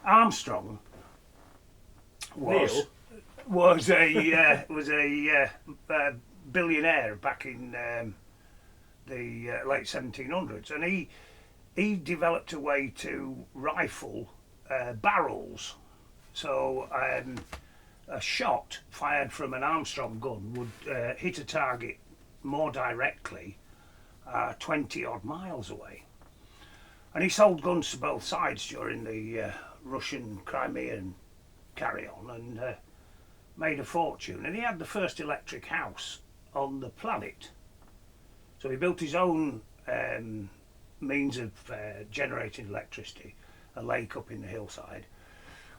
Armstrong was a billionaire back in the late 1700s, and he developed a way to rifle barrels. So a shot fired from an Armstrong gun would hit a target more directly 20 odd miles away. And he sold guns to both sides during the Russian Crimean carry-on, and made a fortune. And he had the first electric house on the planet. So he built his own means of generating electricity, a lake up in the hillside,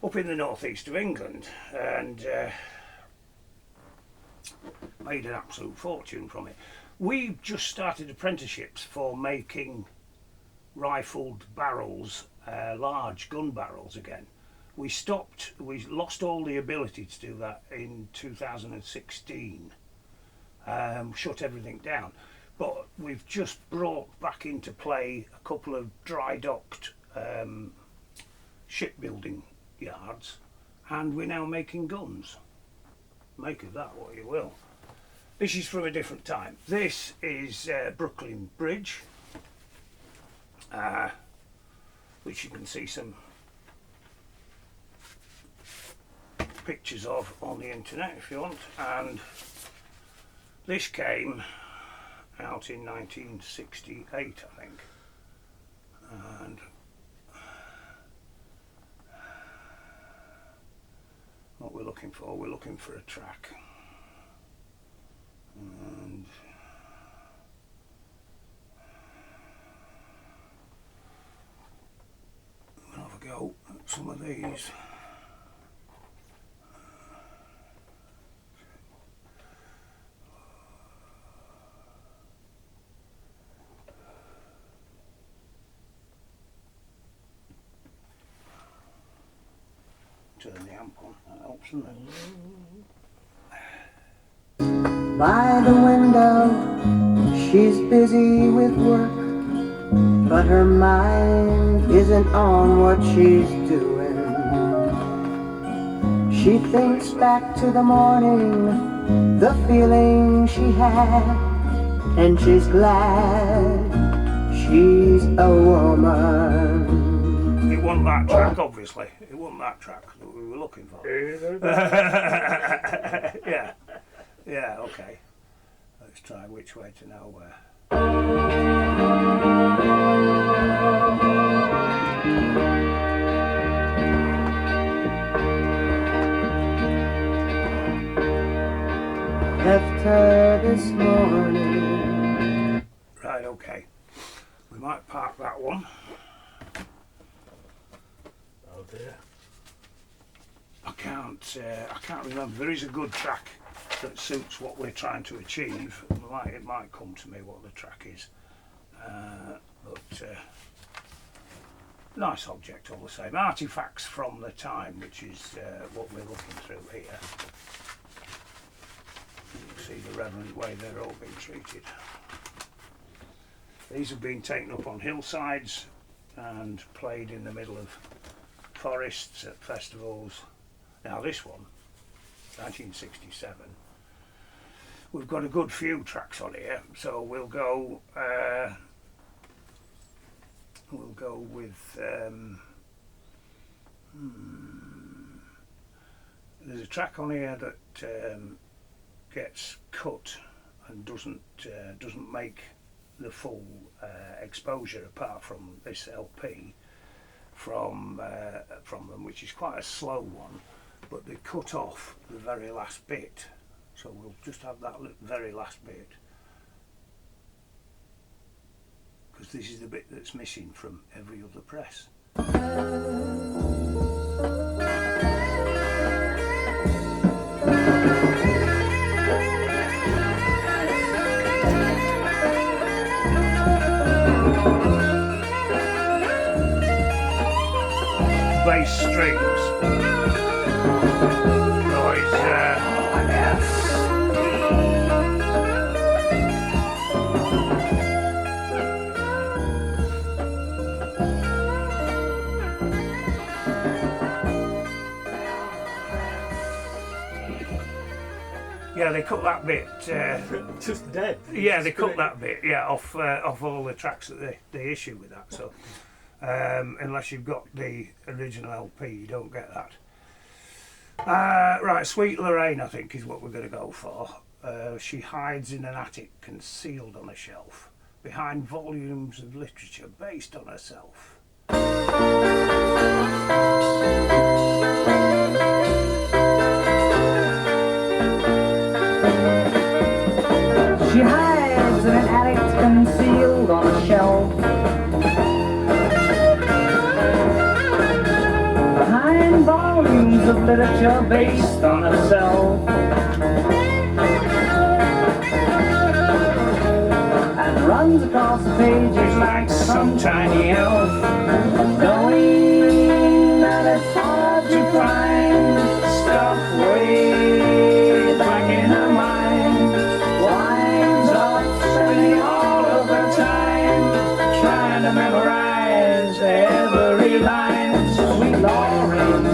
up in the northeast of England, and made an absolute fortune from it. We just started apprenticeships for making rifled barrels, large gun barrels again. We lost all the ability to do that in 2016, shut everything down. But we've just brought back into play a couple of dry docked shipbuilding yards, and we're now making guns. Make of that what you will. This is from a different time. This is Brooklyn Bridge, which you can see some pictures of on the internet if you want. And this came out in 1968, I think. And what we're looking for a track. And we'll have a go at some of these. Turn the amp on, that helps, doesn't it? By the window, she's busy with work, but her mind isn't on what she's doing. She thinks back to the morning, the feeling she had, and she's glad she's a woman. It wasn't that track, obviously. It wasn't that track that we were looking for. Yeah, okay. Let's try Which Way to Nowhere. Left her this morning. Right, okay. We might park that one. Oh dear. I can't remember. There is a good track that suits what we're trying to achieve. It might come to me what the track is, but nice object all the same. Artifacts from the time, which is what we're looking through here. You can see the reverent way they're all being treated. These have been taken up on hillsides and played in the middle of forests at festivals. Now this one, 1967. We've got a good few tracks on here, so we'll go with there's a track on here that gets cut and doesn't make the full exposure apart from this LP from them, which is quite a slow one, but they cut off the very last bit. So we'll just have that very last bit, because this is the bit that's missing from every other press. Bass strings. Noise. Yeah, they cut that bit. Just dead. Yeah, they cut that bit. Yeah, off all the tracks that they issue with that. So unless you've got the original LP, you don't get that. Right, Sweet Lorraine, I think, is what we're going to go for. She hides in an attic, concealed on a shelf, behind volumes of literature based on herself. She hides in an attic concealed on a shelf, behind volumes of literature based on herself, and runs across the pages like some tiny elf, knowing that it's hard to find stuff way back in her mind. Winds up spending all of her time trying to memorize every line. Sweet Lorraine,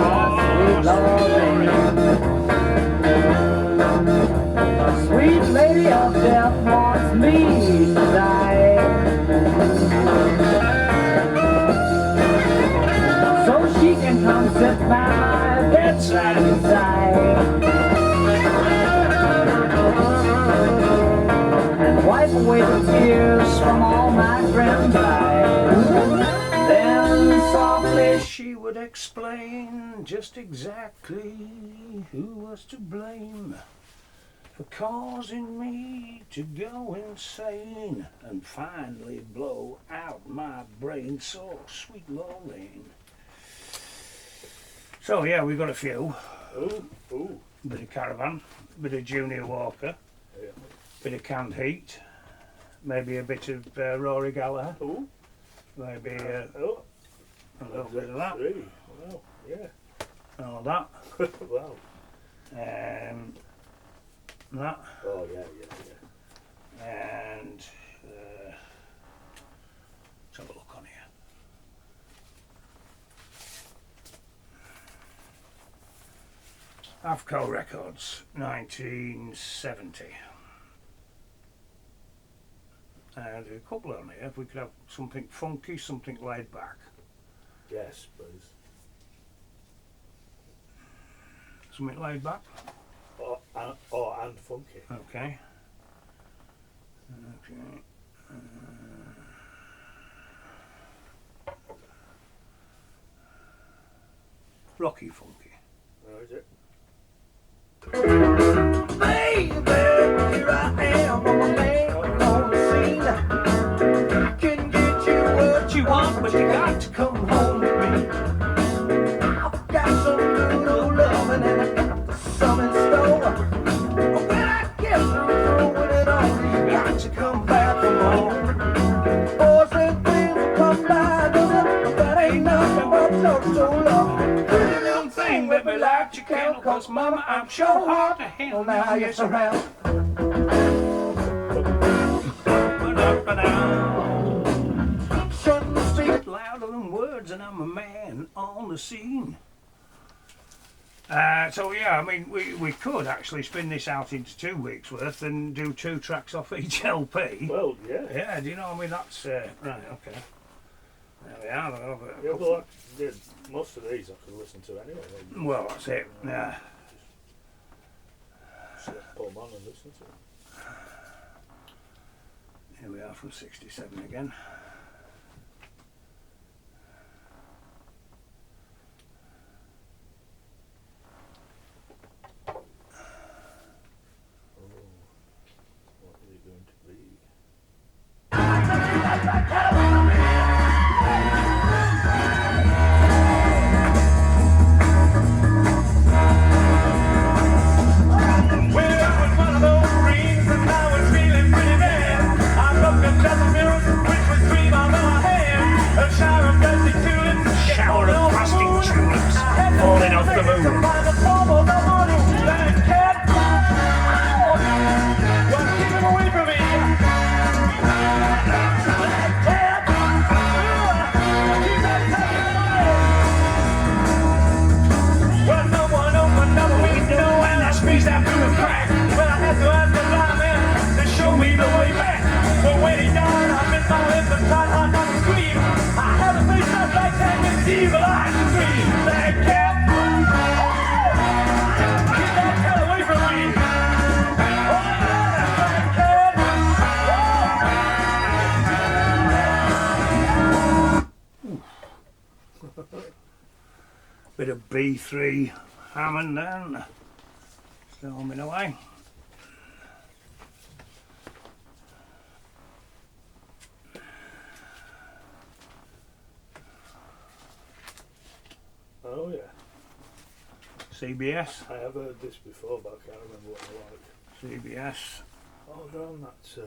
sweet Lorraine, sweet lady of death wants me to die, so she can come sit by my bedside and sigh, and wipe away the tears from all my friends' eyes. Then softly She would explain just exactly who was to blame for causing me to go insane and finally blow out my brain. So, Sweet Lorraine. So yeah, we've got a few. Ooh. Bit of Caravan, bit of Junior Walker, Yeah. bit of Canned Heat, maybe a bit of Rory Gallagher, Ooh. maybe Oh. a little bit of that, Three. Wow. Yeah. all that, Wow. that, Oh yeah. and let's have a look on here. Avco Records, 1970. There's a couple on here. If we could have something funky, something laid back. Yes, please. Something laid back. And funky. Okay. Okay. Rocky funky. Where is it? baby, here I am on the man on the scene. Can get you what you want, but you got to come home with me. I've got some good old loving and I got some in store. When I get through throwing it on, you got to come back for more. Boys and things will come by, but that ain't nothing but total love. Pretty little thing, let me light your candle, cause mama, I'm sure hard to handle now you're surrounded. Shouldn't speak Louder than words, and I'm a man on the scene. So yeah, I mean, we could actually spin this out into 2 weeks worth and do 2 tracks off each LP. Well, yeah. Yeah, do you know? I mean, that's right. Okay. There we are. I'll have a Yeah, couple- well, most of these I could listen to anyway. Well, that's it. Yeah. Just put them on and listen to them. Here we are from 67 again. What are they going to be? Well, I was one of those Marines and I was feeling pretty bad. I looked at the mirror, which was cream on my hand. A shower of plastic tulips, Shower of plastic tulips falling off the moon. to find a form of the morning. That cat was keeping away from me. That cat, keep that tucking away. Well, someone opened up a window. Bit of B3 Hammond then. Still humming away. Oh yeah. CBS. I have heard this before, but I can't remember what I like. CBS. Hold on, that's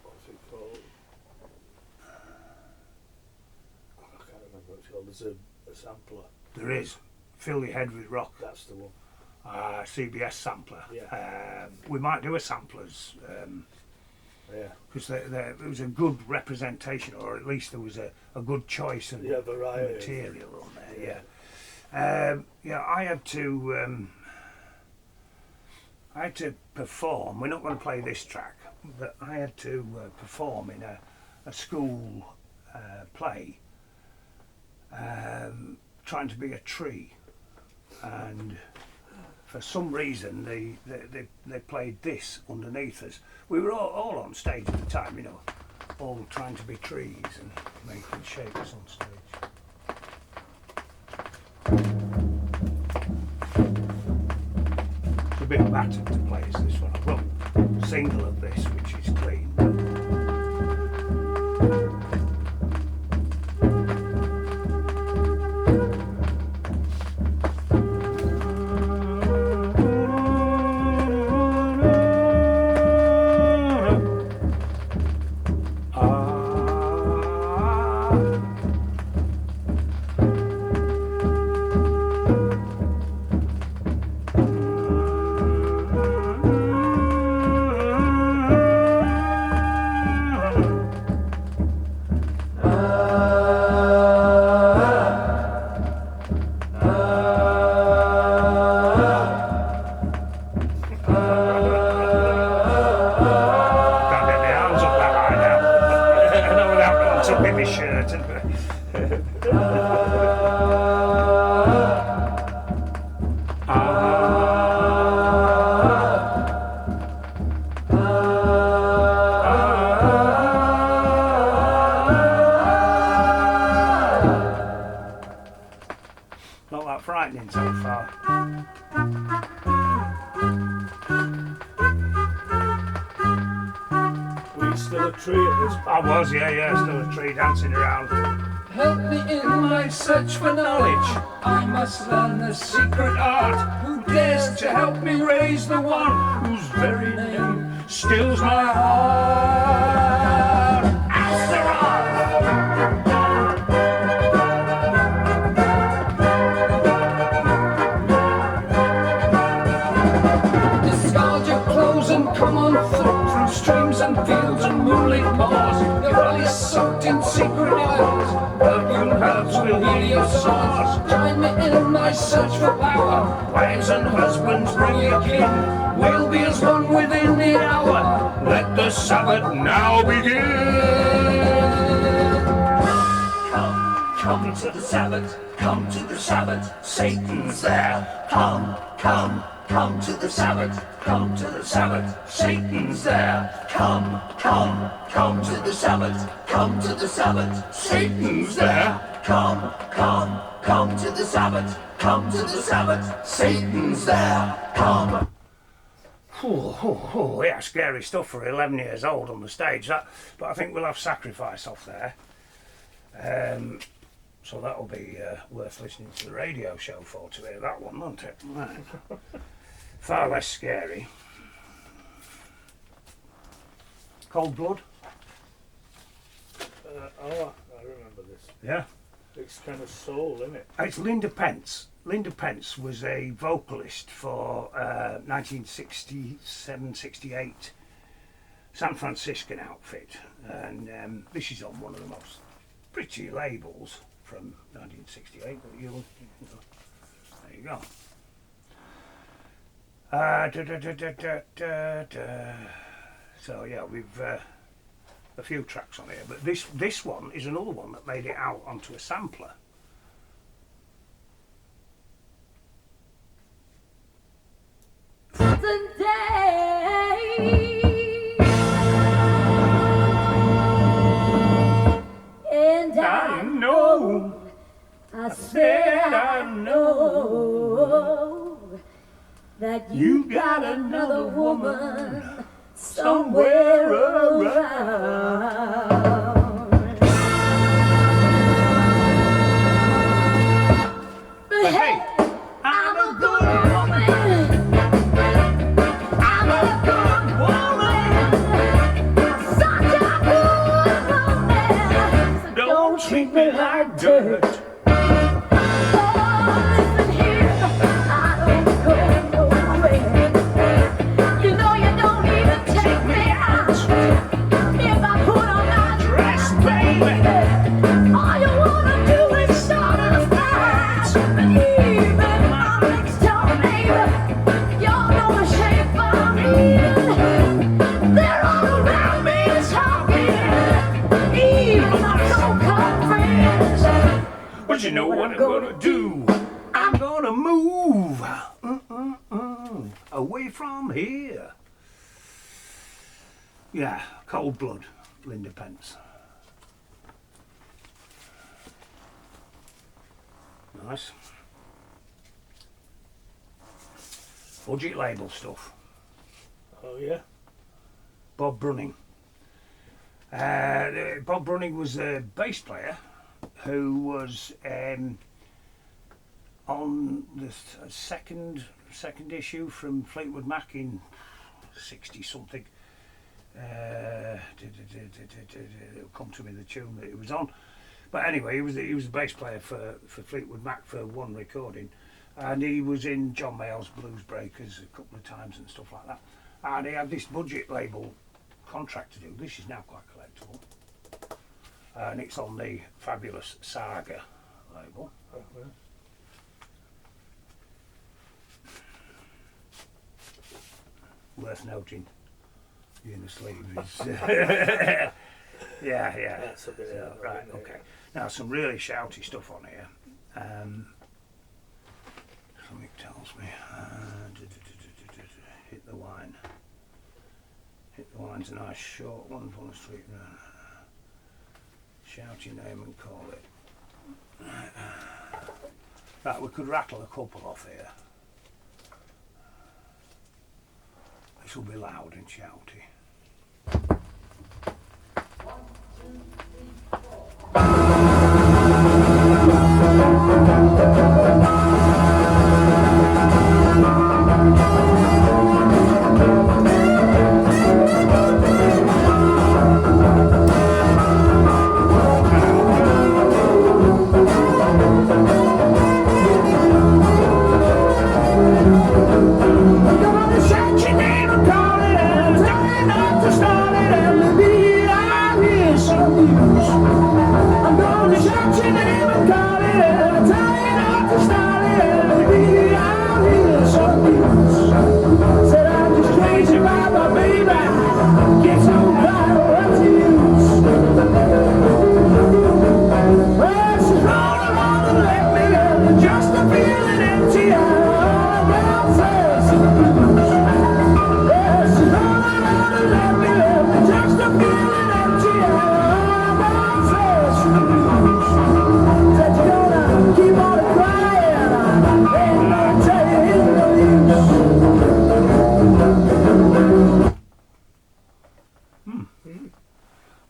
what's it called? I can't remember what it's called. There's a sampler. There is. Fill your head with rock. That's the one. CBS sampler. Yeah. We might do a samplers Yeah. because there was a good representation, or at least there was a good choice of Yeah, variety. material on there. Yeah. Yeah, I had to perform. We're not going to play this track, but I had to perform in a school play, trying to be a tree, and for some reason they played this underneath us. We were all on stage at the time, you know, all trying to be trees and making shapes on stage. It's a bit battered to play as this one. I've got a single of this which is clean. Not that frightening so far. Were you still a tree at this point? I was, yeah, still a tree dancing around. Help me in my search for knowledge. I must learn the secret art. Who dares to help me raise the one whose very name stills my heart? Asteroid! Discard your clothes and come on foot through streams and fields and moonlit moors. Your body soaked in secret oils. Perfume herbs will heal your sores. Join me in my search for power. Wives and husbands, bring your kin. We'll be as one within the hour. Let the Sabbath now begin. Come to the Sabbath. Come to the Sabbath. Satan's there. Come to the Sabbath. Come to the Sabbath. Satan's there. Come to the Sabbath. Come to the Sabbath. Satan's there. Come to the Sabbath. Come to the Sabbath. Satan's there. Come. Yeah, scary stuff for 11 years old on the stage. But I think we'll have Sacrifice off there. So that'll be worth listening to the radio show for to hear that one, won't it? Right. Far less scary. Cold Blood. I remember this. Yeah. It's kind of soul, isn't it? It's Linda Pence. Linda Pence was a vocalist for 1967-68 San Franciscan outfit, and this is on one of the most pretty labels from 1968. But there you go. So yeah, we've a few tracks on here, but this one is another one that made it out onto a sampler. You got another woman somewhere around. But hey, I'm a good woman. I'm a good woman. Such a good woman. Don't treat me like dirt. But you know what I'm gonna do? I'm gonna move away from here. Yeah, Cold Blood, Linda Pence. Nice. Budget label stuff. Oh yeah. Bob Brunning. Bob Brunning was a bass player who was on the second issue from Fleetwood Mac in 60 something. It'll come to me the tune that it was on. But anyway, he was a bass player for Fleetwood Mac for one recording, and he was in John Mayall's Blues Breakers a couple of times and stuff like that. And he had this budget label contract to do. This is now quite collectible, and it's on the fabulous Saga label. Oh, yeah. Worth noting, the inner sleeve is yeah. That's a bit So, right, okay. Now some really shouty stuff on here. Something tells me. Hit the wine. Hit the wine's a nice short one from the street. Shout your name and call it. Right, we could rattle a couple off here. This will be loud and shouty.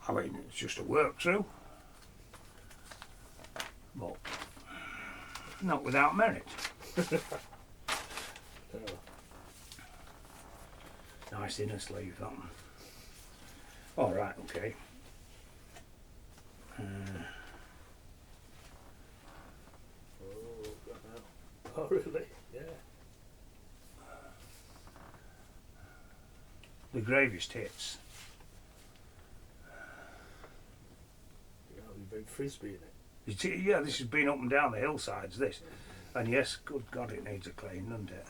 I mean, it's just a work through, but not without merit. Nice inner sleeve, that one. All right, okay. Oh really? Yeah. The Gravest Hits. You know, you've been frisbee in it. Yeah, this has been up and down the hillsides, this. And yes, good God, it needs a clean, doesn't it?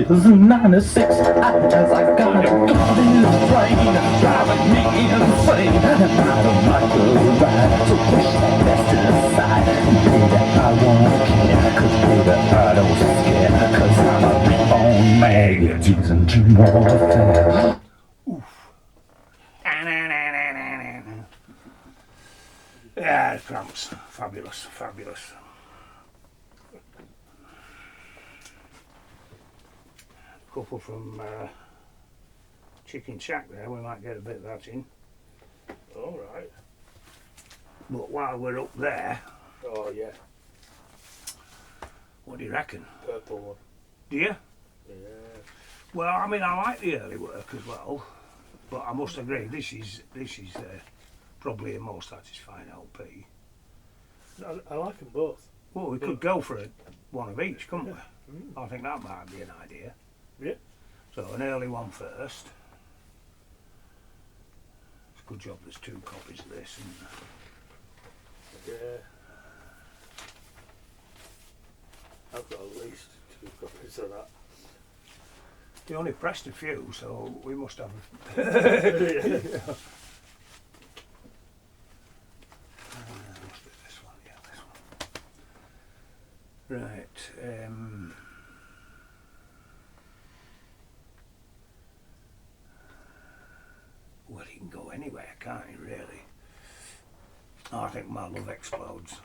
is 96 as I got a gun in the brain, driving me insane. And I don't like the ride, so push that best to the side. Baby, I won't care, cause baby, I don't scare, cause I'm a reborn mag. Using Jim Warfare. Yeah, Cramps. Fabulous, fabulous. Couple from Chicken Shack there, we might get a bit of that in. All right. But while we're up there, Oh yeah, what do you reckon? purple one. Do you? Yeah. Well, I mean, I like the early work as well, but I must agree, this is probably a more satisfying LP. I like them both. Well, we could go for one of each, couldn't we? I think that might be an idea. Yeah. So an early one first. It's a good job there's 2 copies of this, isn't there? Yeah. I've got at least 2 copies of that. They only pressed a few, so we must have. Yeah. Must be this one, yeah, this one. Right. Well, he can go anywhere, can't he? Really? Oh, I think My Love Explodes.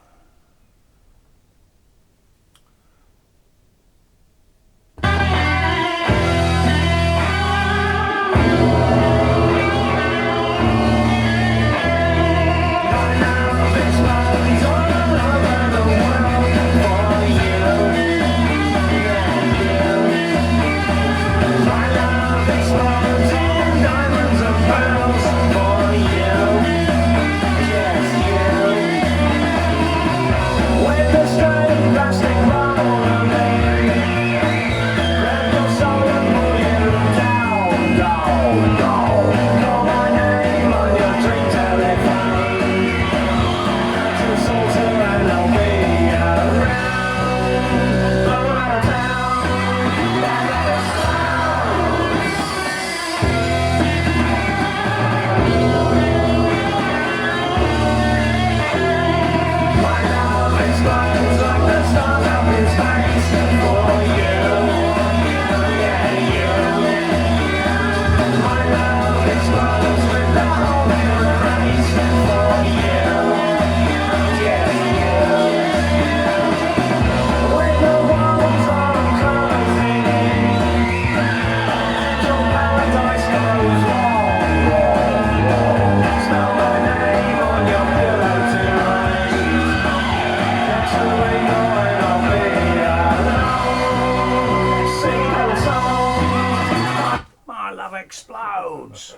Explodes.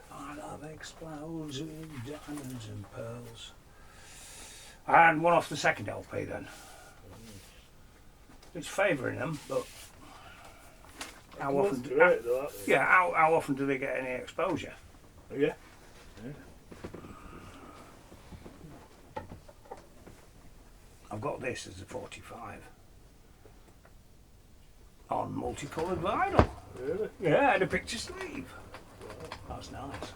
My love explodes with diamonds and pearls. And one off the second LP then. It's favouring them, but how often? Great, though, Yeah, how often do they get any exposure? yeah. I've got this as a 45 on multicoloured vinyl. Really? Yeah, and a picture sleeve. That's nice.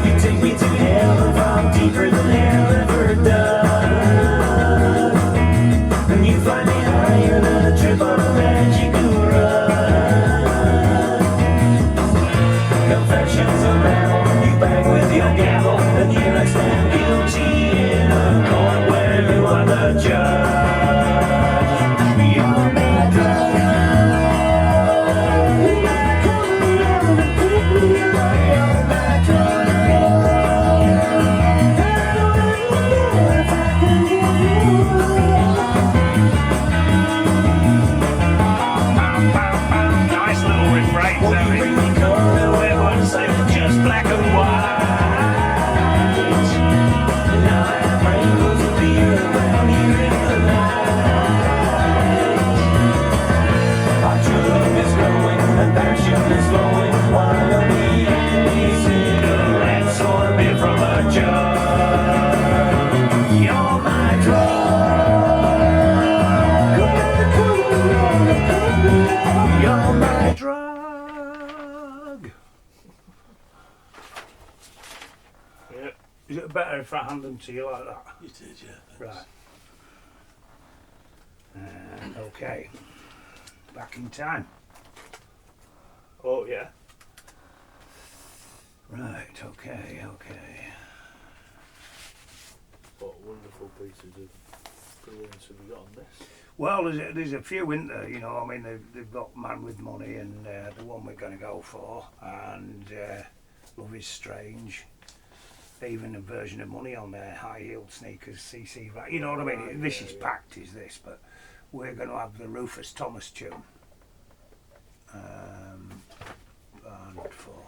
You take me to heaven from deeper than hell ever does. better if I hand them to you like that. You did, yeah. Right. Okay. Back in time. Oh, yeah. Right, okay. What wonderful pieces of brilliance have you got on this? Well, there's a few in there, you know. I mean, they've got Man with Money and the one we're going to go for, and Love is Strange. Even a version of Money on there, high-heeled sneakers, CC. You know what I mean? This is packed, is this? But we're going to have the Rufus Thomas tune. Barnyard 4.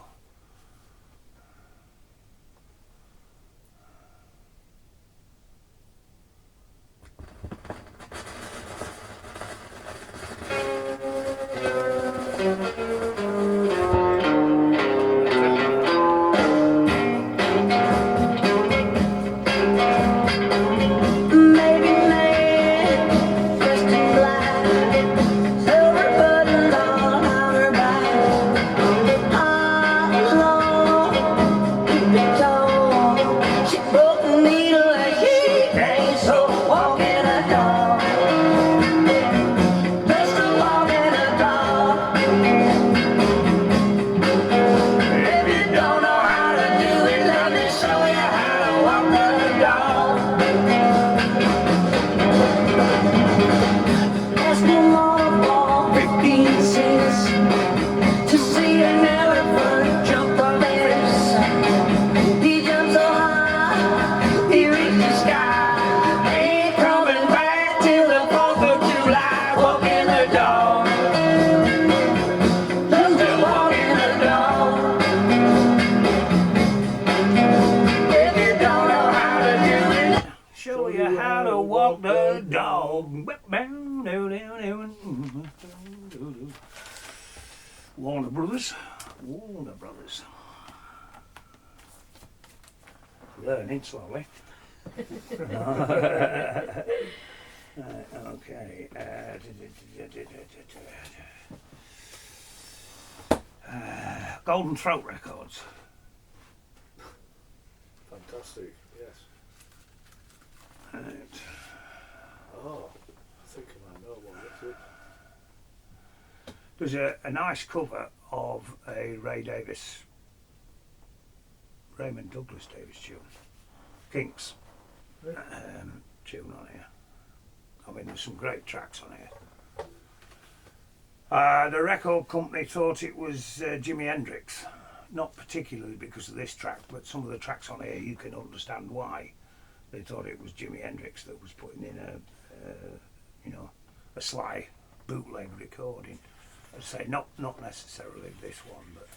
Warner Brothers. Learning slowly. Okay. Golden Throat Records. Fantastic, yes. Right. Oh, I think I might know what this is. There's a nice cover of a Raymond Douglas Davis tune, Kinks tune on here. I mean, there's some great tracks on here. The record company thought it was Jimi Hendrix, not particularly because of this track, but some of the tracks on here you can understand why they thought it was Jimi Hendrix that was putting in a sly bootleg recording. I'd say not necessarily this one, but.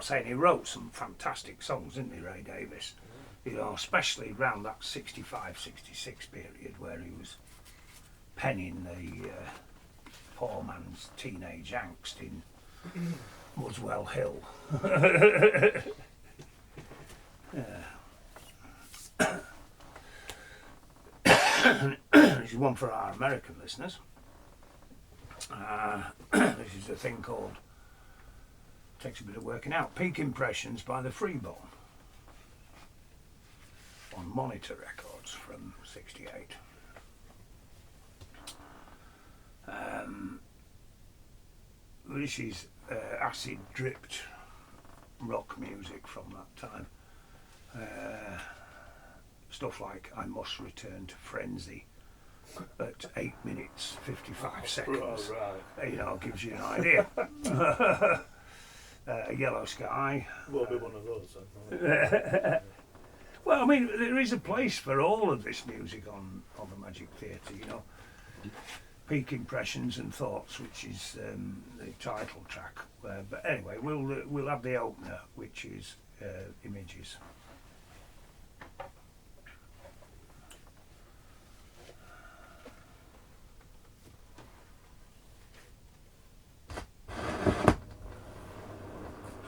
Saying he wrote some fantastic songs, didn't he, Ray Davis? You know, especially around that 65, 66 period where he was penning the poor man's teenage angst in Muswell Hill. This is one for our American listeners. This is a thing called, takes a bit of working out, Peak Impressions by the Freeborne on Monitor Records from '68. This is acid-dripped rock music from that time. Stuff like I Must Return to Frenzy at 8 minutes 55 seconds. Right. You know, gives you an idea. Yellow Sky. Will be one of those then. Well, I mean, there is a place for all of this music on the Magic Theatre, you know. Peak Impressions and Thoughts, which is the title track. But anyway, we'll have the opener, which is Images.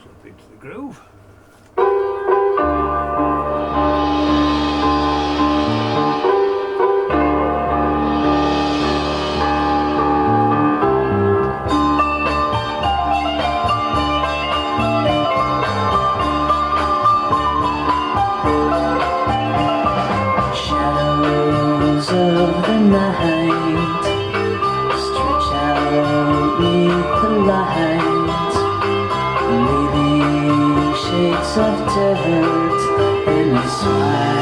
Slip into the groove. Shadows of the night stretch out neath the light, leaving shades of dirt in a smile.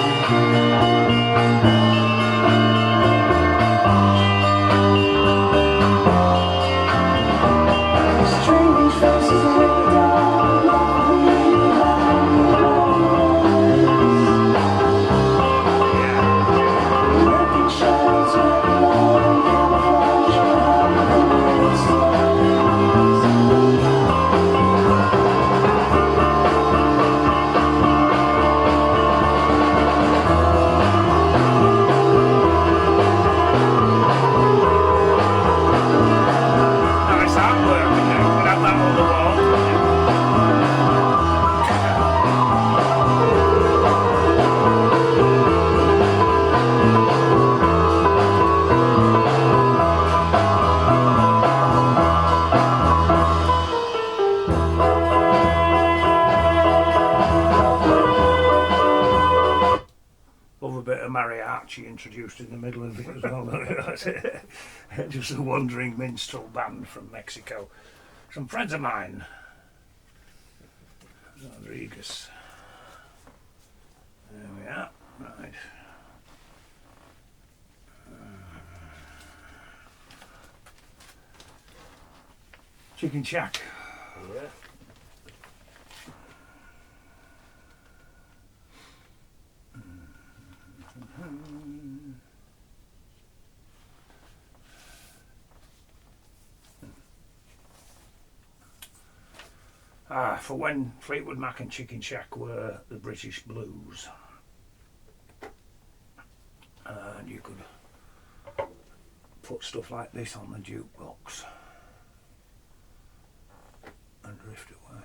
Strange faces way down behind the walls. Lurking shadows with long camouflage behind the stars. Nice artwork, you know. You can have that on the wall. Love a bit of mariachi introduced in the middle of it as well. Just a wandering minstrel band from Mexico. Some friends of mine. Rodriguez. There we are. Right. Chicken Shack. Yeah. For when Fleetwood Mac and Chicken Shack were the British blues. And you could put stuff like this on the jukebox and drift away.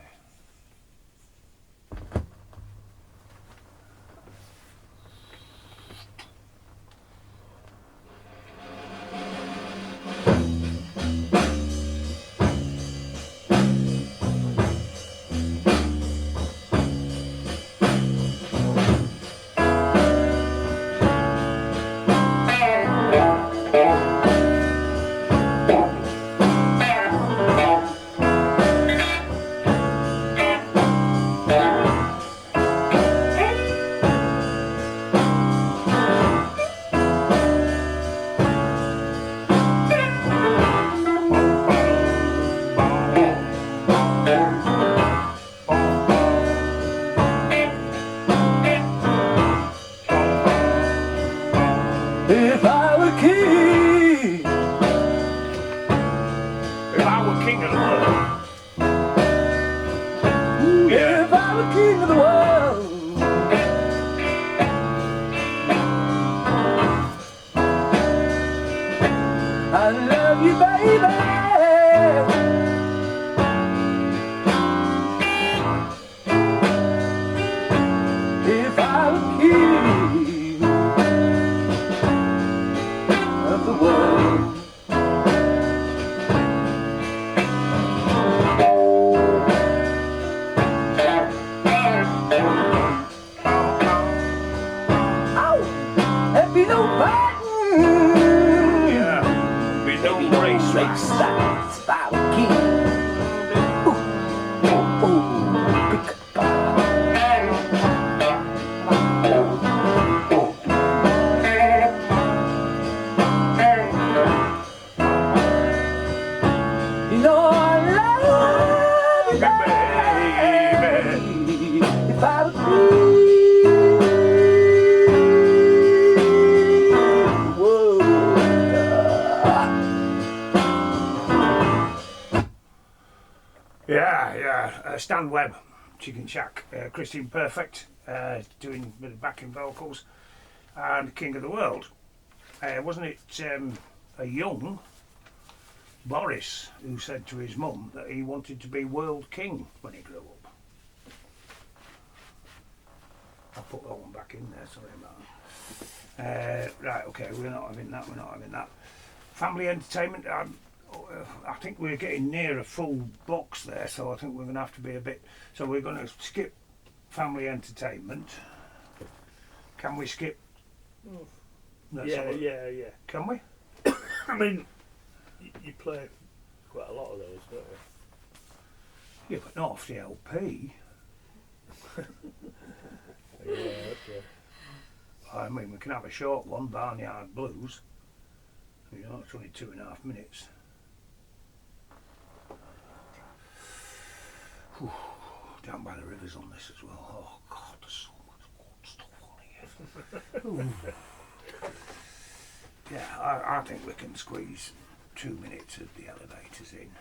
If I were king, If I were king of the world, if I were king of the world, I love you, baby. be no fighting. Yeah. Be no race Race racing. style king. Ooh, ooh, pick you know I love you, baby. If I was free. Stan Webb, Chicken Shack, Christine Perfect, doing a bit of backing vocals, and King of the World. Wasn't it a young Boris who said to his mum that he wanted to be world king when he grew up? I'll put that one back in there, sorry about that. Right, okay, we're not having that. Family entertainment, I think we're getting near a full box there, so I think we're going to have to be a bit... So we're going to skip family entertainment. Can we skip? Yeah. Can we? I mean, you play quite a lot of those, don't you? Yeah, but not off the LP. Yeah, okay. I mean, we can have a short one, Barnyard Blues. You know, it's only 2.5 minutes. Whew, down by the rivers on this as well. Oh God, there's so much good stuff on here. Yeah, I think we can squeeze 2 minutes of the elevators in.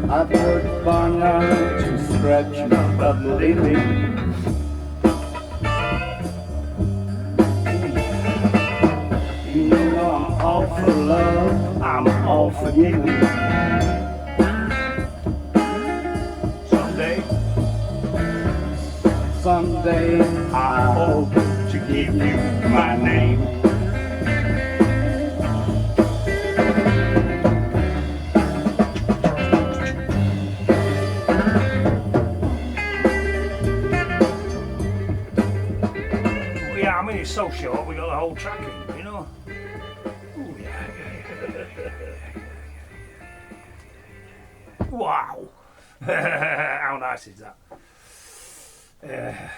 I've worked Barnyard to scratch a living. You know I'm all for love, I'm all for giving. Someday I hope to give you my name. Yeah, I mean it's so short. We got the whole track in, you know. Ooh, yeah. Wow. How nice is that? Yeah,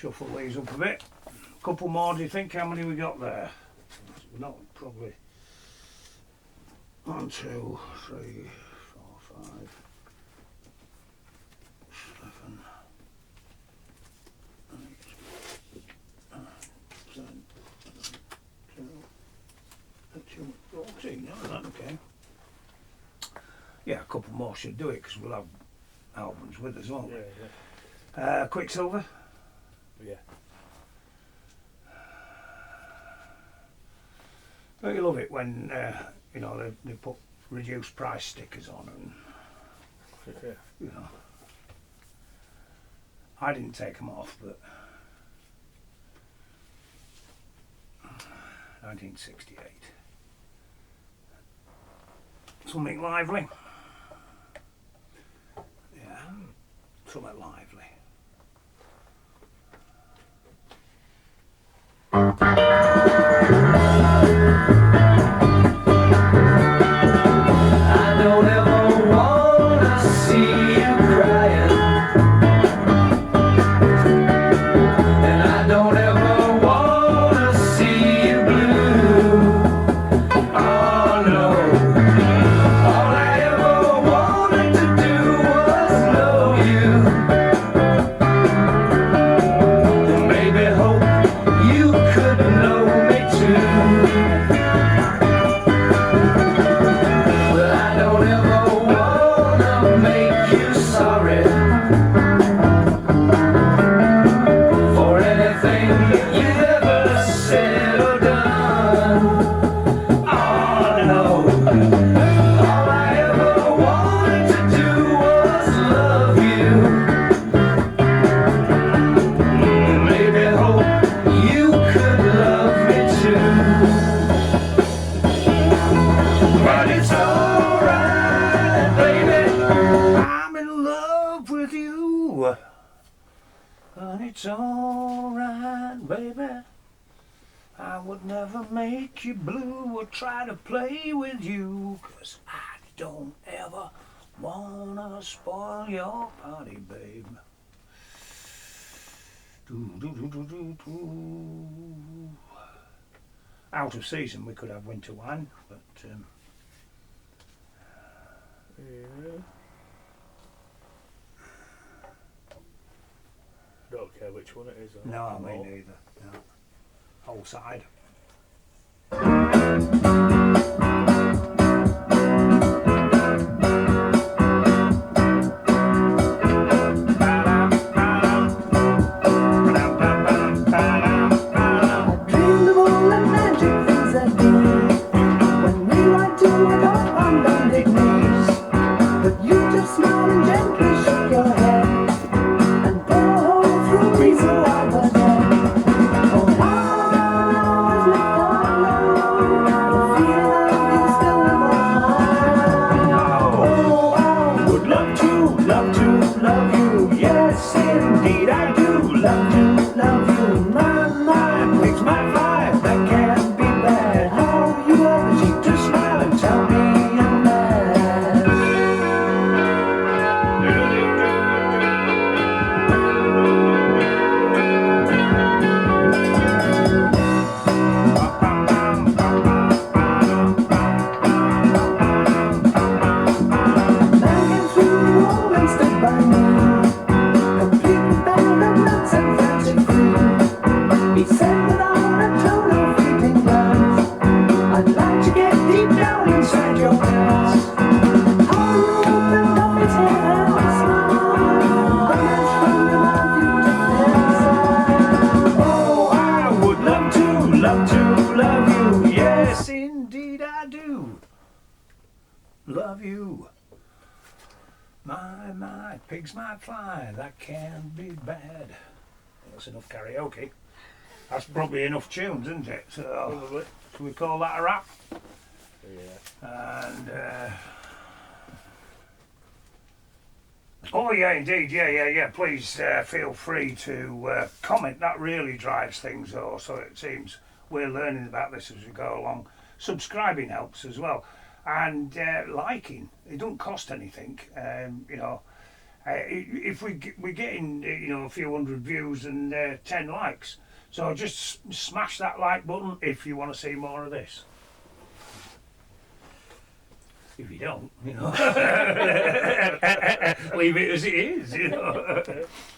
Shuffle these up a bit. Couple more, do you think? How many we got there? Not probably. 1, 2, 3, 4, 5, 7, 8, 9, 10, 12, 14. Oh, that okay. Yeah, a couple more should do it because we'll have albums with us, won't we? Yeah. Quicksilver. Yeah. Don't you love it when you know they put reduced price stickers on and Yeah. you know. I didn't take them off, but 1968. Something lively. Yeah, something lively. I don't ever wanna see you crying, and I don't ever wanna see you blue. Oh no, all I ever wanted to do was love you, and maybe hope you could know me too. Well, I don't ever wanna make you sorry for anything you ever said or done. Oh no, all I ever wanted to do was love you, and maybe hope you could love me too. But it's alright, baby. I'm in love with you, and it's alright, baby. I would never make you blue or try to play with you, 'cause I don't ever wanna spoil your party, babe. Do, do, do, do, do, do. Out of season, we could have winter wine, but Yeah. Don't care which one it is. I no, don't me know. neither. No. Whole side. I dreamed of all the magic things I did when we went to a dog on bended knees. But you just smiled and gently shook your head and put a hole through me so I was dead. Oh, now I was left alone. The feeling of you still in my heart. Oh, I would love to love you. Yes, indeed I do. Love you. My mind makes my fire. That can't be bad. How you always seem to smile and tell me I'm mad. Man came through the wall and stood by me, completely bound of nuts and fancy free. He said without a tone of fleeting glance, I'd like to get deep down inside your pants. How you opened up his head and smiled, but that's from your mouth you just said. Oh, I would love you. Yes, indeed I do. Love you. My, pigs might fly. That can't be bad. That's enough karaoke. That's probably enough tunes, isn't it? So, Probably. should we call that a wrap? Yeah. And oh yeah, indeed, yeah. Please feel free to comment. That really drives things, though. So it seems we're learning about this as we go along. Subscribing helps as well, and liking. It don't cost anything, you know. if we're getting a few hundred views and 10 likes, so just smash that like button if you want to see more of this. If you don't, leave it as it is.